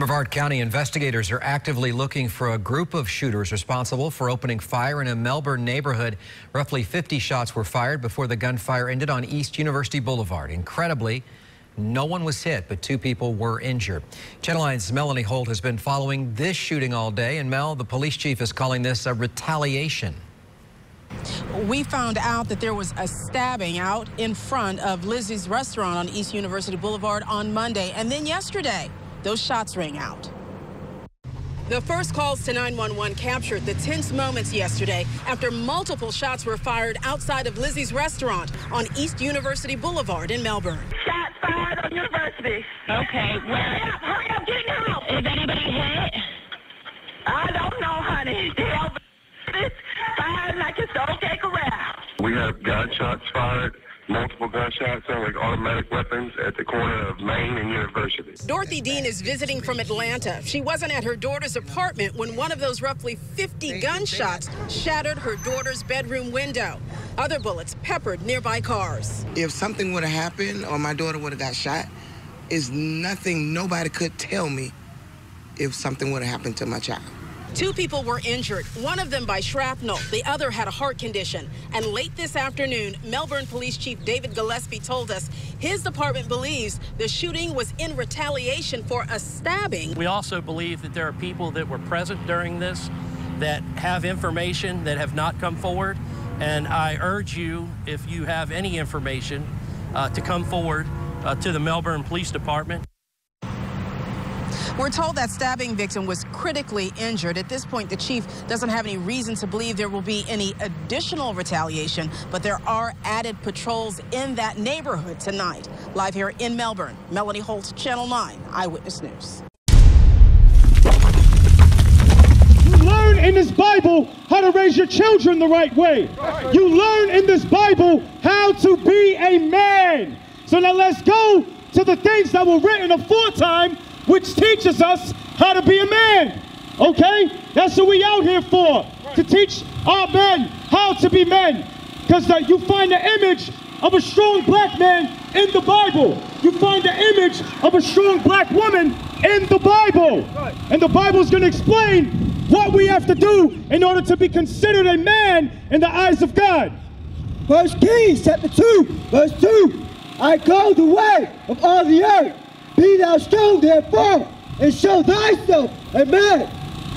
Brevard County investigators are actively looking for a group of shooters responsible for opening fire in a Melbourne neighborhood. Roughly 50 shots were fired before the gunfire ended on East University Boulevard. Incredibly, no one was hit, but 2 people were injured. Channel 9's Melanie Holt has been following this shooting all day. And Mel, the police chief is calling this a retaliation. We found out that there was a stabbing out in front of Lizzie's restaurant on East University Boulevard on Monday. And then yesterday, those shots rang out. The first calls to 911 captured the tense moments yesterday after multiple shots were fired outside of Lizzie's restaurant on East University Boulevard in Melbourne. Shots fired on University. Okay, Hurry up, get in the house. Is anybody hit? I don't know, honey. Tell this fired like it's okay corral. We have gunshots fired. Multiple gunshots sound like automatic weapons at the corner of Main and University. Dorothy Dean is visiting from Atlanta. She wasn't at her daughter's apartment when one of those roughly 50 gunshots shattered her daughter's bedroom window. Other bullets peppered nearby cars. If something would have happened or my daughter would have got shot, is nothing nobody could tell me if something would have happened to my child. 2 people were injured, one of them by shrapnel. The other had a heart condition. And late this afternoon, Melbourne Police Chief David Gillespie told us his department believes the shooting was in retaliation for a stabbing. We also believe that there are people that were present during this that have information that have not come forward. And I urge you, if you have any information, to come forward to the Melbourne Police Department. We're told that stabbing victim was critically injured. At this point, the chief doesn't have any reason to believe there will be any additional retaliation, but there are added patrols in that neighborhood tonight. Live here in Melbourne, Melanie Holt, Channel 9 Eyewitness News. You learn in this Bible how to raise your children the right way. You learn in this Bible how to be a man. So now let's go to the things that were written aforetime, which teaches us how to be a man, okay? That's what we out here for, to teach our men how to be men. Because you find the image of a strong black man in the Bible. You find the image of a strong black woman in the Bible. And the Bible is going to explain what we have to do in order to be considered a man in the eyes of God. 1 Kings chapter 2, verse 2. I go the way of all the earth. Be thou strong therefore, and show thyself a man.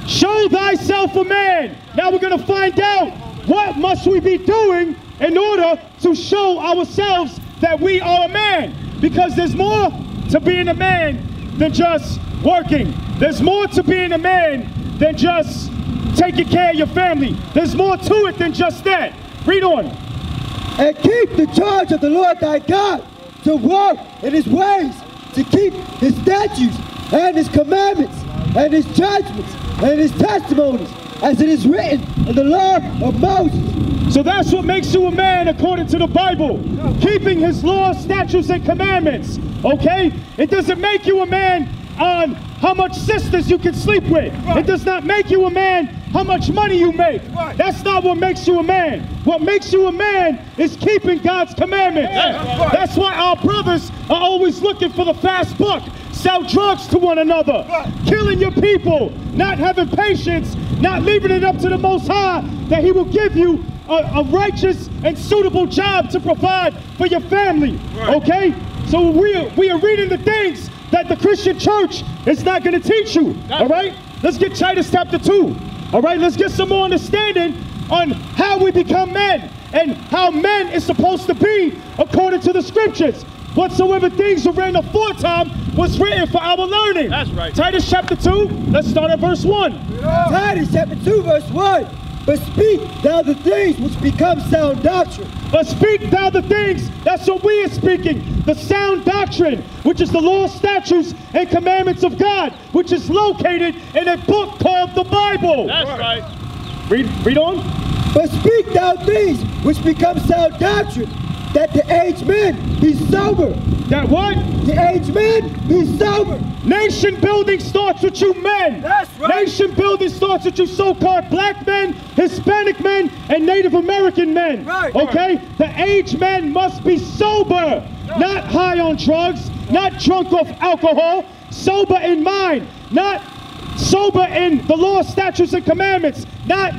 Show thyself a man. Now we're going to find out what must we be doing in order to show ourselves that we are a man. Because there's more to being a man than just working. There's more to being a man than just taking care of your family. There's more to it than just that. Read on. And keep the charge of the Lord thy God, to walk in his ways, to keep his statutes and his commandments and his judgments and his testimonies, as it is written in the law of Moses. So that's what makes you a man according to the Bible. Keeping his laws, statutes, and commandments, okay? It doesn't make you a man on how much sisters you can sleep with. It does not make you a man how much money you make. That's not what makes you a man. What makes you a man is keeping God's commandments. That's why our brothers are always looking for the fast buck, sell drugs to one another, killing your people, not having patience, not leaving it up to the Most High that he will give you a righteous and suitable job to provide for your family, okay? So we are reading the things that the Christian church is not going to teach you, all right? Let's get Titus chapter 2, all right? Let's get some more understanding on how we become men and how men is supposed to be according to the scriptures. Whatsoever things were written aforetime was written for our learning. That's right. Titus chapter 2, let's start at verse 1. Titus chapter 2, verse 1. But speak thou the things which become sound doctrine. But speak thou the things, that's what we are speaking, the sound doctrine, which is the law, statutes, and commandments of God, which is located in a book called the Bible. That's right. Read on. But speak thou things which become sound doctrine, that the aged men be sober. That what? The aged men be sober. Nation building starts with you men. That's right. Nation building starts with you so-called black men, Hispanic men, and Native American men. Right. Okay? The aged men must be sober, not high on drugs, not drunk off alcohol, sober in mind, not sober in the law, statutes, and commandments, not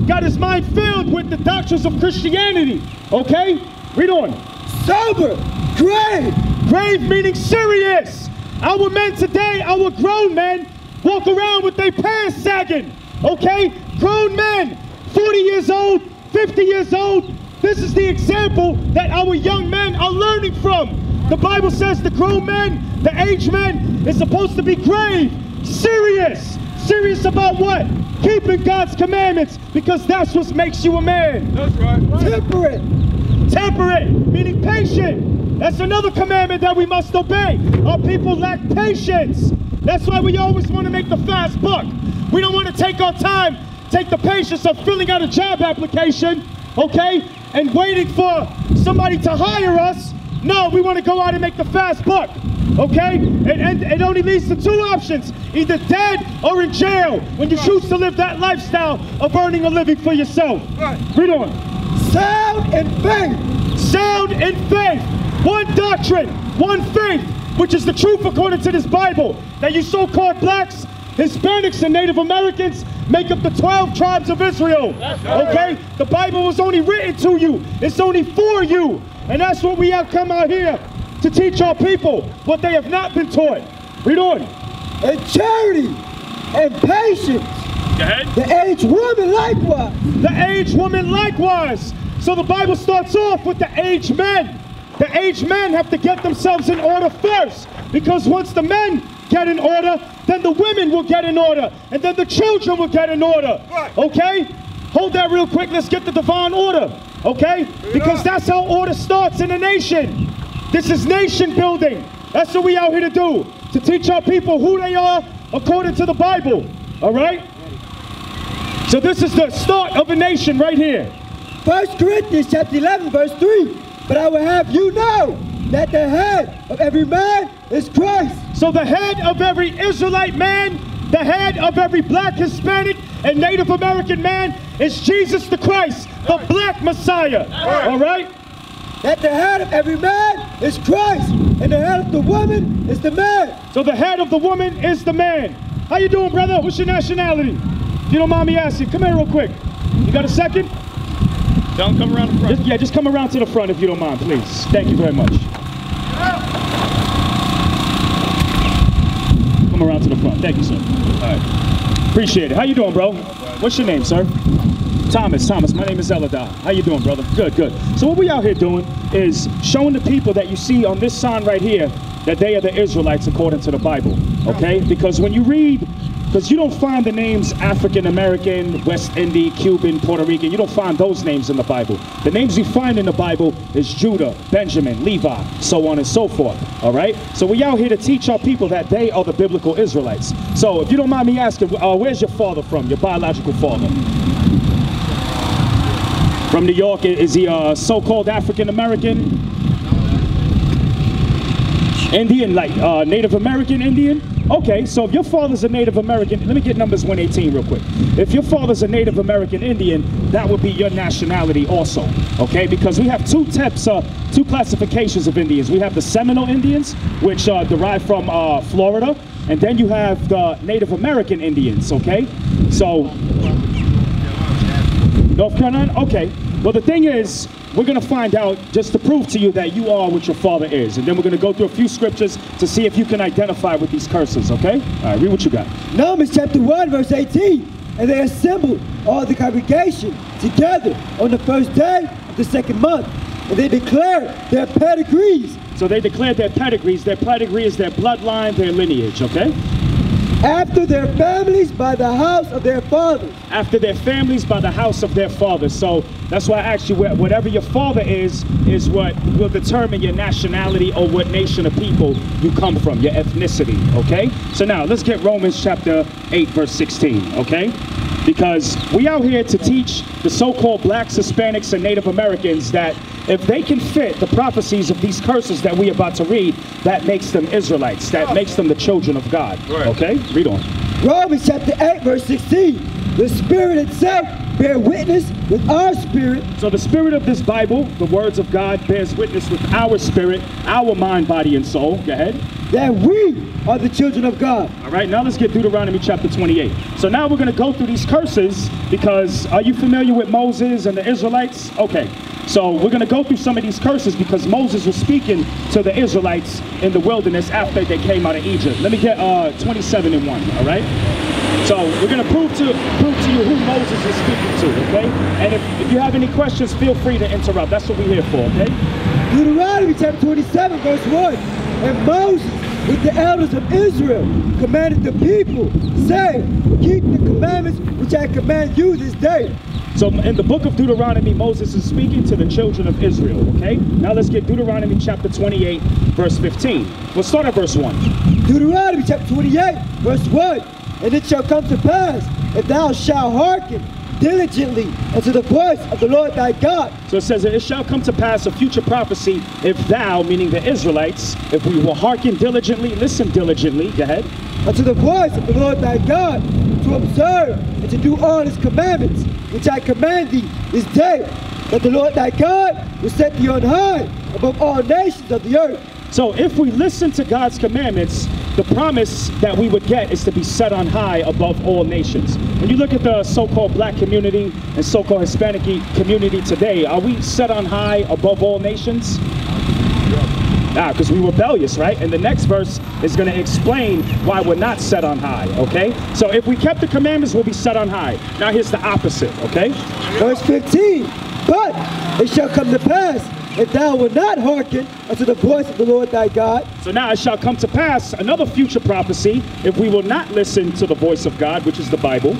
got his mind filled with the doctrines of Christianity. Okay? Read on. Sober, grave. Grave meaning serious. Our men today, our grown men, walk around with their pants sagging. Okay? Grown men, 40 years old, 50 years old. This is the example that our young men are learning from. The Bible says the grown men, the aged men, is supposed to be grave, serious. Serious about what? Keeping God's commandments, because that's what makes you a man. That's right. Temperate. Temperate, meaning patient. That's another commandment that we must obey. Our people lack patience. That's why we always want to make the fast buck. We don't want to take our time, take the patience of filling out a job application, okay, and waiting for somebody to hire us. No, we want to go out and make the fast buck, okay? And it only leads to two options, either dead or in jail, when you choose to live that lifestyle of earning a living for yourself. Right. Read on. Sound in faith. Sound in faith. One doctrine, one faith, which is the truth according to this Bible, that you so-called blacks, Hispanics, and Native Americans make up the 12 tribes of Israel. Okay? The Bible was only written to you. It's only for you. And that's what we have come out here to teach our people, what they have not been taught. Read on. And charity and patience. Go ahead. The aged woman likewise. The aged woman likewise. So the Bible starts off with the aged men. The aged men have to get themselves in order first, because once the men get in order, then the women will get in order, and then the children will get in order. Okay? Hold that real quick. Let's get the divine order. Okay? Because that's how order starts in a nation. This is nation building. That's what we out here to do, to teach our people who they are according to the Bible. All right? So this is the start of a nation right here. 1 Corinthians chapter 11, verse 3. But I will have you know that the head of every man is Christ. So the head of every Israelite man, the head of every black, Hispanic, and Native American man is Jesus the Christ, the black Messiah. All right? That the head of every man is Christ, and the head of the woman is the man. So the head of the woman is the man. How you doing, brother? What's your nationality? If you don't mind me asking, come here real quick. You got a second? Don't come around the front. Just come around to the front if you don't mind, please. Thank you very much. Come around to the front. Thank you, sir. All right. Appreciate it. How you doing, bro? What's your name, sir? Thomas. My name is Eladar. How you doing, brother? Good. So what we out here doing is showing the people that you see on this sign right here that they are the Israelites according to the Bible, okay? Because when you read, because you don't find the names African American, West Indian, Cuban, Puerto Rican, you don't find those names in the Bible. The names you find in the Bible is Judah, Benjamin, Levi, so on and so forth, all right? So we out here to teach our people that they are the biblical Israelites. So if you don't mind me asking, where's your father from, your biological father? From New York. Is he a so-called African American? Indian, like Native American Indian? Okay, so if your father's a Native American, let me get Numbers 118 real quick. If your father's a Native American Indian, that would be your nationality also, okay? Because we have two classifications of Indians. We have the Seminole Indians, which derive from Florida, and then you have the Native American Indians, okay? So, North Carolina? Okay. Well, the thing is, we're going to find out just to prove to you that you are what your father is. And then we're going to go through a few scriptures to see if you can identify with these curses, okay? All right, read what you got. Numbers chapter 1, verse 18. And they assembled all the congregation together on the first day of the second month. And they declared their pedigrees. So they declared their pedigrees. Their pedigree is their bloodline, their lineage, okay? After their families by the house of their fathers. After their families by the house of their fathers. So that's why I asked you, whatever your father is what will determine your nationality or what nation of people you come from, your ethnicity, okay? So now let's get Romans chapter 8, verse 16, okay? Because we out here to teach the so-called blacks, Hispanics, and Native Americans that if they can fit the prophecies of these curses that we're about to read, that makes them Israelites, that makes them the children of God. Okay? Read on. Romans chapter 8, verse 16. The Spirit itself bear witness with our spirit. So the spirit of this Bible, the words of God, bears witness with our spirit, our mind, body, and soul. Go ahead. That we are the children of God. All right, now let's get Deuteronomy chapter 28. So now we're going to go through these curses because are you familiar with Moses and the Israelites? Okay, so we're going to go through some of these curses because Moses was speaking to the Israelites in the wilderness after they came out of Egypt. Let me get 27 and 1, all right? So we're going to prove to you who Moses is speaking to, okay? And if you have any questions, feel free to interrupt. That's what we're here for, okay? Deuteronomy chapter 27, verse 1. And Moses, with the elders of Israel, commanded the people, saying, keep the commandments which I command you this day. So in the book of Deuteronomy, Moses is speaking to the children of Israel, okay? Now let's get Deuteronomy chapter 28, verse 15. Let's start at verse 1. Deuteronomy chapter 28, verse 1. And it shall come to pass, if thou shalt hearken diligently unto the voice of the Lord thy God. So it says, it shall come to pass, a future prophecy, if thou, meaning the Israelites, if we will hearken diligently, listen diligently, go ahead. Unto the voice of the Lord thy God, to observe and to do all his commandments, which I command thee this day, that the Lord thy God will set thee on high above all nations of the earth. So if we listen to God's commandments, the promise that we would get is to be set on high above all nations. When you look at the so-called black community and so-called Hispanic community today, are we set on high above all nations? Because we're rebellious, right? And the next verse is going to explain why we're not set on high, okay? So if we kept the commandments, we'll be set on high. Now here's the opposite, okay? Verse 15, but it shall come to pass, if thou wilt not hearken unto the voice of the Lord thy God. So now it shall come to pass, another future prophecy, if we will not listen to the voice of God, which is the Bible,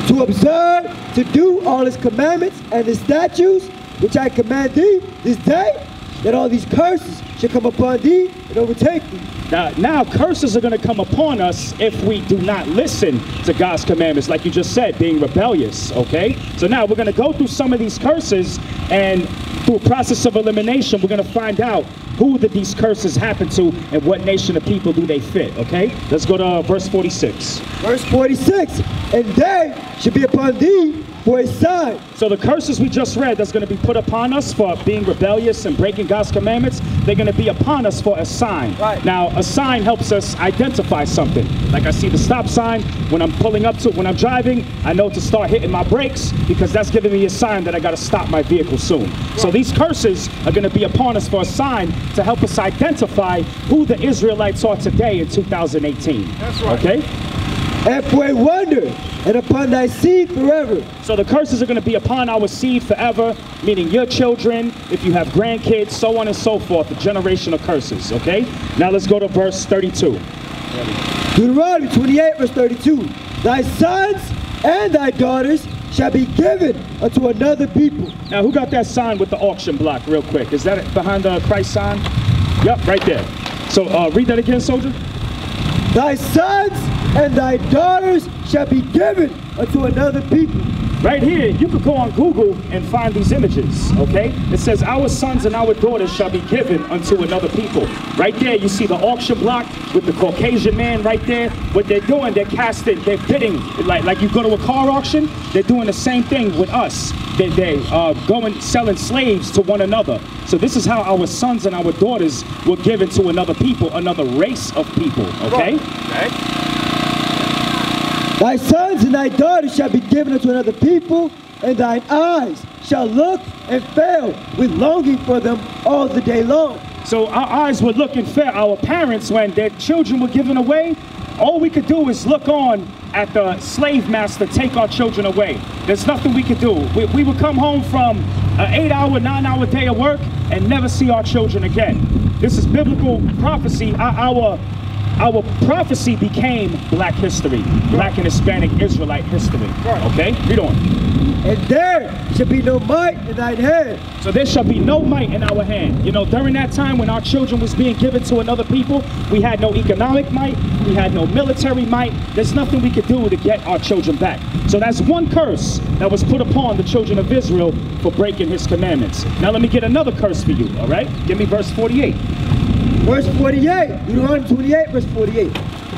to observe, to do all his commandments and his statutes, which I command thee this day, that all these curses shall come upon thee and overtake thee. Now curses are going to come upon us if we do not listen to God's commandments, like you just said, being rebellious, okay? So now we're going to go through some of these curses, and through a process of elimination, we're going to find out who these curses happen to and what nation of people do they fit, okay? Let's go to verse 46. Verse 46, and they shall be upon thee for a sign. So the curses we just read that's going to be put upon us for being rebellious and breaking God's commandments, they're going to be upon us for a sign. Right. Now, a sign helps us identify something. Like I see the stop sign, when I'm pulling up to it, when I'm driving, I know to start hitting my brakes because that's giving me a sign that I got to stop my vehicle soon. Right. So these curses are going to be upon us for a sign to help us identify who the Israelites are today in 2018. That's right. Okay? And for a wonder, and upon thy seed forever. So the curses are going to be upon our seed forever, meaning your children, if you have grandkids, so on and so forth, the generational curses, okay? Now let's go to verse 32. Deuteronomy 28, verse 32. Thy sons and thy daughters shall be given unto another people. Now who got that sign with the auction block real quick? Is that behind the Christ sign? Yep, right there. So read that again, soldier. Thy sons and thy daughters shall be given unto another people. Right here, you could go on Google and find these images, okay? It says, our sons and our daughters shall be given unto another people. Right there, you see the auction block with the Caucasian man right there. What they're doing, they're casting, they're bidding. Like you go to a car auction, they're doing the same thing with us. They're going, selling slaves to one another. So this is how our sons and our daughters were given to another people, another race of people, okay? Okay. Thy sons and thy daughters shall be given unto another people, and thine eyes shall look and fail with longing for them all the day long. So our eyes would look and fail. Our parents, when their children were given away, all we could do is look on at the slave master take our children away. There's nothing we could do. We would come home from an 8-hour, 9-hour day of work and never see our children again. This is biblical prophecy. Our prophecy became black history, black and Hispanic Israelite history. Okay, read on. And there shall be no might in thine hand. So there shall be no might in our hand. You know, during that time when our children was being given to another people, we had no economic might, we had no military might. There's nothing we could do to get our children back. So that's one curse that was put upon the children of Israel for breaking his commandments. Now let me get another curse for you, all right? Give me verse 48. Verse 48, Deuteronomy 28, verse 48.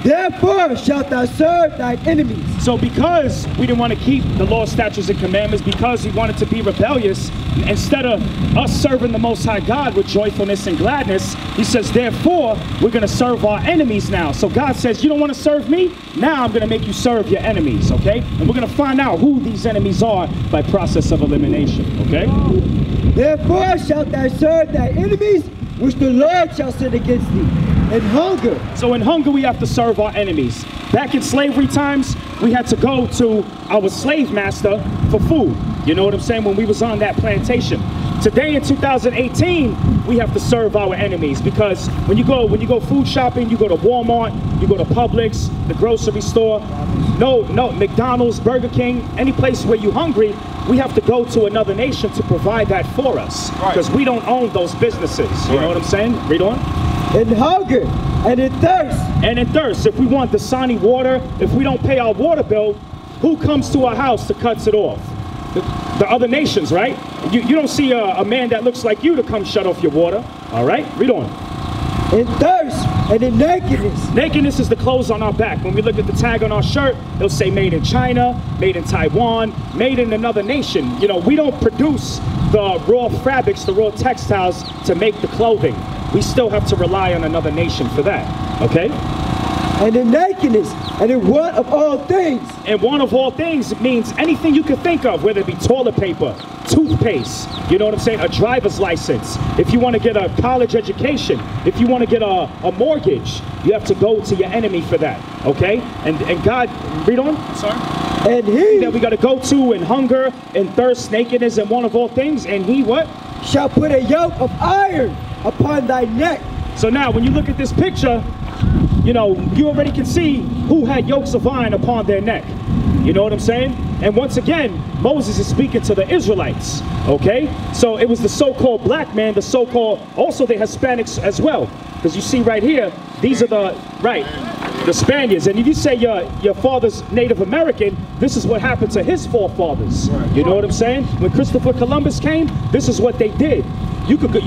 Therefore shalt thou serve thine enemies. So because we didn't want to keep the law, statutes, and commandments, because we wanted to be rebellious, instead of us serving the Most High God with joyfulness and gladness, he says, therefore, we're going to serve our enemies now. So God says, you don't want to serve me? Now I'm going to make you serve your enemies, okay? And we're going to find out who these enemies are by process of elimination, okay? Therefore shalt thou serve thy enemies, which the Lord shall send against thee. In hunger. So in hunger, we have to serve our enemies. Back in slavery times, we had to go to our slave master for food. You know what I'm saying? When we was on that plantation. Today in 2018, we have to serve our enemies, because when you go food shopping, you go to Walmart, you go to Publix, the grocery store, no McDonald's, Burger King, any place where you're hungry, we have to go to another nation to provide that for us, because we don't own those businesses. You know what I'm saying? Read on. In hunger and in thirst. And in thirst. If we want Dasani water, if we don't pay our water bill, who comes to our house to cut it off? The other nations, right? You don't see a man that looks like you to come shut off your water. All right, read on. In thirst and in nakedness. Nakedness is the clothes on our back. When we look at the tag on our shirt, it'll say made in China, made in Taiwan, made in another nation. You know, we don't produce the raw fabrics, the raw textiles to make the clothing. We still have to rely on another nation for that, okay? And in nakedness, and in want of all things. And want of all things means anything you can think of, whether it be toilet paper, toothpaste, you know what I'm saying, a driver's license. If you want to get a college education, if you want to get a mortgage, you have to go to your enemy for that, okay? And God, read on, sorry. And he that we got to go to in hunger, and thirst, nakedness, and want of all things, and he what? Shall put a yoke of iron upon thy neck. So now, when you look at this picture, you know, you already can see who had yokes of iron upon their neck. You know what I'm saying? And once again, Moses is speaking to the Israelites, okay? So it was the so-called black man, the so-called, also the Hispanics as well. Because you see right here, these are the Spaniards. And if you say your father's Native American, this is what happened to his forefathers. You know what I'm saying? When Christopher Columbus came, this is what they did. You could go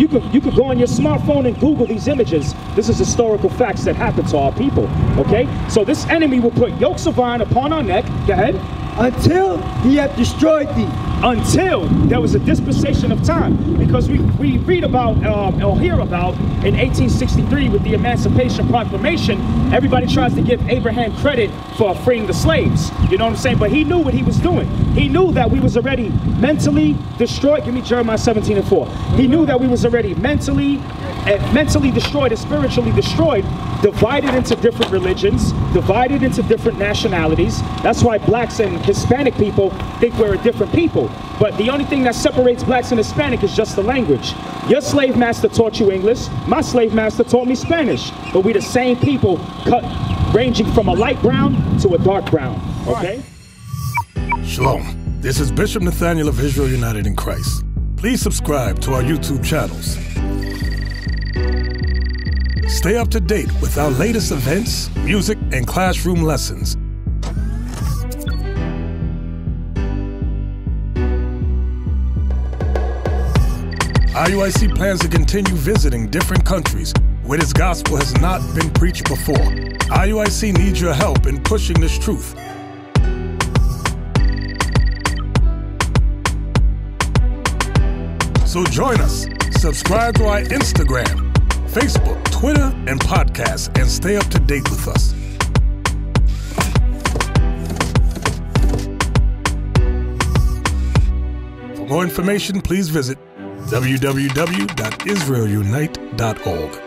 on your smartphone and Google these images. This is historical facts that happened to our people, okay? So this enemy will put yokes of iron upon our neck. Go ahead. Until he hath destroyed thee. Until there was a dispensation of time. Because we read about, or hear about, in 1863 with the Emancipation Proclamation, everybody tries to give Abraham credit for freeing the slaves. You know what I'm saying? But he knew what he was doing. He knew that we was already mentally destroyed. Give me Jeremiah 17:4. He knew that we was already mentally destroyed and spiritually destroyed, divided into different religions, divided into different nationalities. That's why blacks and Hispanic people think we're a different people. But the only thing that separates blacks and Hispanic is just the language. Your slave master taught you English. My slave master taught me Spanish. But we're the same people, ranging from a light brown to a dark brown. Okay? Shalom. This is Bishop Nathaniel of Israel United in Christ. Please subscribe to our YouTube channels. Stay up to date with our latest events, music, and classroom lessons. IUIC plans to continue visiting different countries where this gospel has not been preached before. IUIC needs your help in pushing this truth. So join us. Subscribe to our Instagram, Facebook, Twitter, and podcasts, and stay up to date with us. For more information, please visit www.israelunite.org.